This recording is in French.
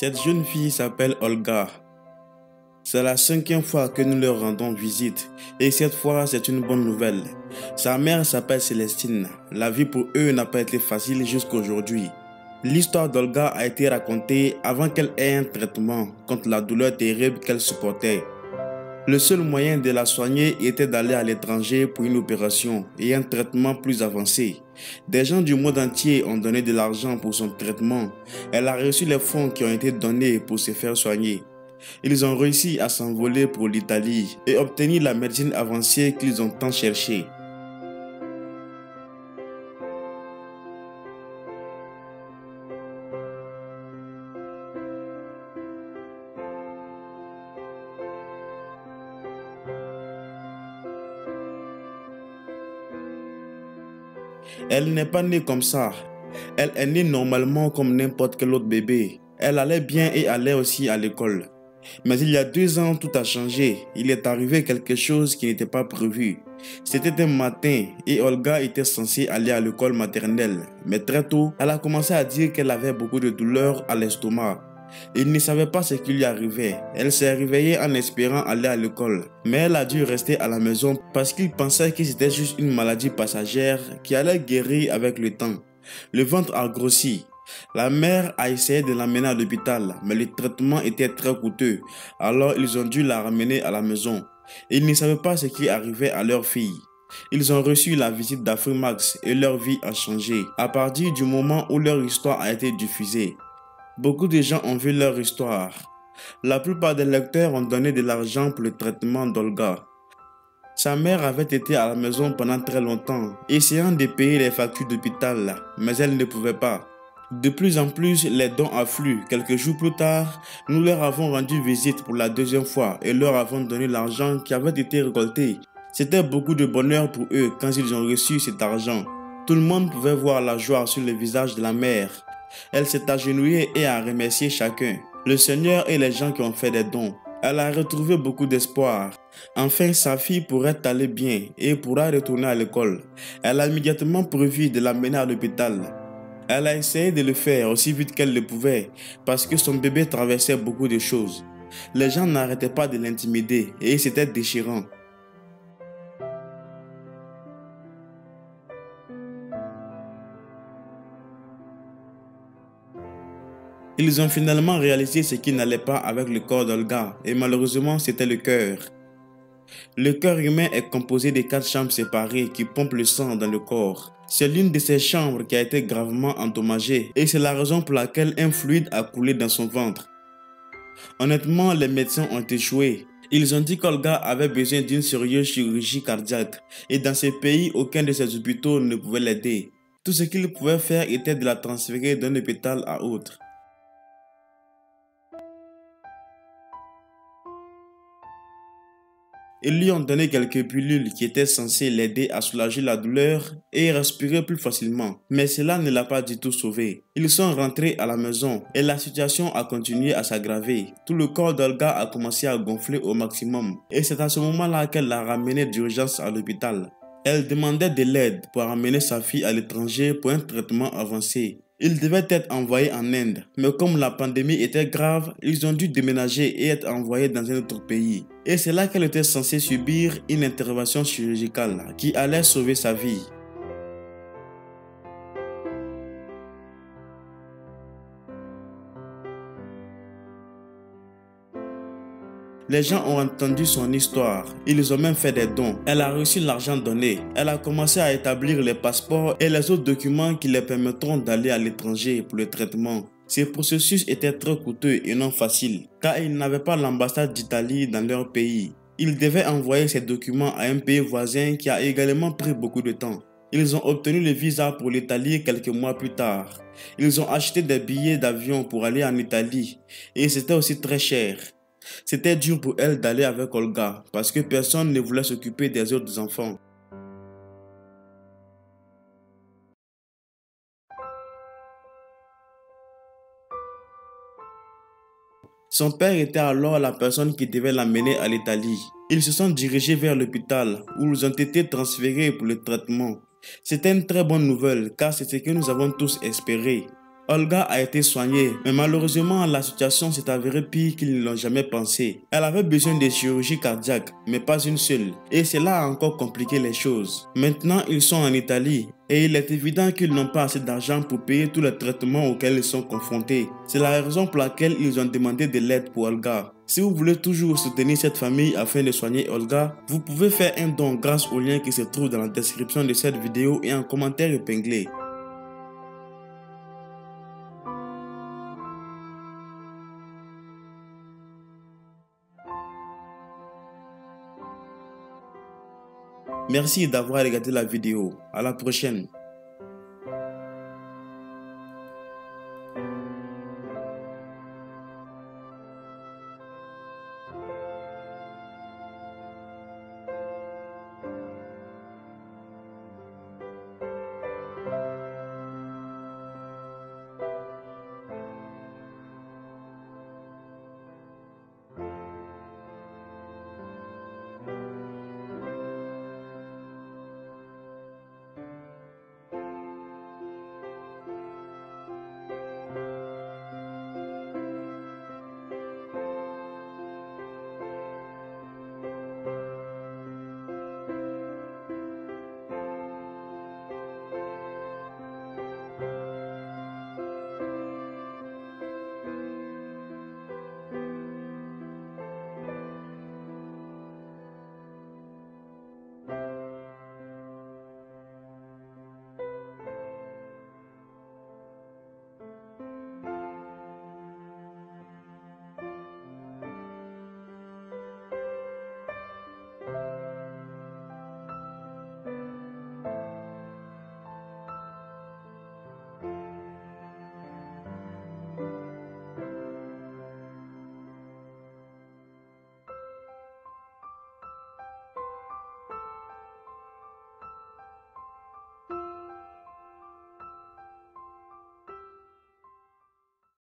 Cette jeune fille s'appelle Olga. C'est la 5e fois que nous leur rendons visite et cette fois c'est une bonne nouvelle. Sa mère s'appelle Célestine. La vie pour eux n'a pas été facile jusqu'à aujourd'hui. L'histoire d'Olga a été racontée avant qu'elle ait un traitement contre la douleur terrible qu'elle supportait. Le seul moyen de la soigner était d'aller à l'étranger pour une opération et un traitement plus avancé. Des gens du monde entier ont donné de l'argent pour son traitement. Elle a reçu les fonds qui ont été donnés pour se faire soigner. Ils ont réussi à s'envoler pour l'Italie et obtenir la médecine avancée qu'ils ont tant cherchée. Elle n'est pas née comme ça. Elle est née normalement comme n'importe quel autre bébé. Elle allait bien et allait aussi à l'école. Mais il y a 2 ans, tout a changé. Il est arrivé quelque chose qui n'était pas prévu. C'était un matin et Olga était censée aller à l'école maternelle. Mais très tôt, elle a commencé à dire qu'elle avait beaucoup de douleurs à l'estomac. Il ne savait pas ce qui lui arrivait. Elle s'est réveillée en espérant aller à l'école. Mais elle a dû rester à la maison parce qu'il pensait que c'était juste une maladie passagère qui allait guérir avec le temps. Le ventre a grossi. La mère a essayé de l'amener à l'hôpital, mais le traitement était très coûteux. Alors ils ont dû la ramener à la maison. Ils ne savaient pas ce qui arrivait à leur fille. Ils ont reçu la visite d'Afrimax et leur vie a changé à partir du moment où leur histoire a été diffusée. Beaucoup de gens ont vu leur histoire. La plupart des lecteurs ont donné de l'argent pour le traitement d'Olga. Sa mère avait été à la maison pendant très longtemps, essayant de payer les factures d'hôpital, mais elle ne pouvait pas. De plus en plus, les dons affluent. Quelques jours plus tard, nous leur avons rendu visite pour la 2e fois et leur avons donné l'argent qui avait été récolté. C'était beaucoup de bonheur pour eux quand ils ont reçu cet argent. Tout le monde pouvait voir la joie sur le visage de la mère. Elle s'est agenouillée et a remercié chacun, le Seigneur et les gens qui ont fait des dons. Elle a retrouvé beaucoup d'espoir. Enfin, sa fille pourrait aller bien et pourra retourner à l'école. Elle a immédiatement prévu de l'amener à l'hôpital. Elle a essayé de le faire aussi vite qu'elle le pouvait parce que son bébé traversait beaucoup de choses. Les gens n'arrêtaient pas de l'intimider et c'était déchirant. Ils ont finalement réalisé ce qui n'allait pas avec le corps d'Olga et malheureusement c'était le cœur. Le cœur humain est composé de 4 chambres séparées qui pompent le sang dans le corps. C'est l'une de ces chambres qui a été gravement endommagée et c'est la raison pour laquelle un fluide a coulé dans son ventre. Honnêtement, les médecins ont échoué. Ils ont dit qu'Olga avait besoin d'une sérieuse chirurgie cardiaque et dans ces pays, aucun de ces hôpitaux ne pouvait l'aider. Tout ce qu'ils pouvaient faire était de la transférer d'un hôpital à autre. Ils lui ont donné quelques pilules qui étaient censées l'aider à soulager la douleur et respirer plus facilement. Mais cela ne l'a pas du tout sauvé. Ils sont rentrés à la maison et la situation a continué à s'aggraver. Tout le corps d'Olga a commencé à gonfler au maximum. Et c'est à ce moment-là qu'elle l'a ramenée d'urgence à l'hôpital. Elle demandait de l'aide pour amener sa fille à l'étranger pour un traitement avancé. Il devait être envoyé en Inde, mais comme la pandémie était grave, ils ont dû déménager et être envoyés dans un autre pays. Et c'est là qu'elle était censée subir une intervention chirurgicale qui allait sauver sa vie. Les gens ont entendu son histoire, ils ont même fait des dons. Elle a reçu l'argent donné. Elle a commencé à établir les passeports et les autres documents qui les permettront d'aller à l'étranger pour le traitement. Ce processus était très coûteux et non facile, car ils n'avaient pas l'ambassade d'Italie dans leur pays. Ils devaient envoyer ces documents à un pays voisin qui a également pris beaucoup de temps. Ils ont obtenu le visa pour l'Italie quelques mois plus tard. Ils ont acheté des billets d'avion pour aller en Italie et c'était aussi très cher. C'était dur pour elle d'aller avec Olga parce que personne ne voulait s'occuper des autres enfants. Son père était alors la personne qui devait l'amener à l'Italie. Ils se sont dirigés vers l'hôpital où ils ont été transférés pour le traitement. C'était une très bonne nouvelle car c'est ce que nous avons tous espéré. Olga a été soignée, mais malheureusement, la situation s'est avérée pire qu'ils ne l'ont jamais pensé. Elle avait besoin de chirurgie cardiaque, mais pas une seule. Et cela a encore compliqué les choses. Maintenant, ils sont en Italie. Et il est évident qu'ils n'ont pas assez d'argent pour payer tous les traitements auxquels ils sont confrontés. C'est la raison pour laquelle ils ont demandé de l'aide pour Olga. Si vous voulez toujours soutenir cette famille afin de soigner Olga, vous pouvez faire un don grâce au lien qui se trouve dans la description de cette vidéo et en commentaire épinglé. Merci d'avoir regardé la vidéo. À la prochaine.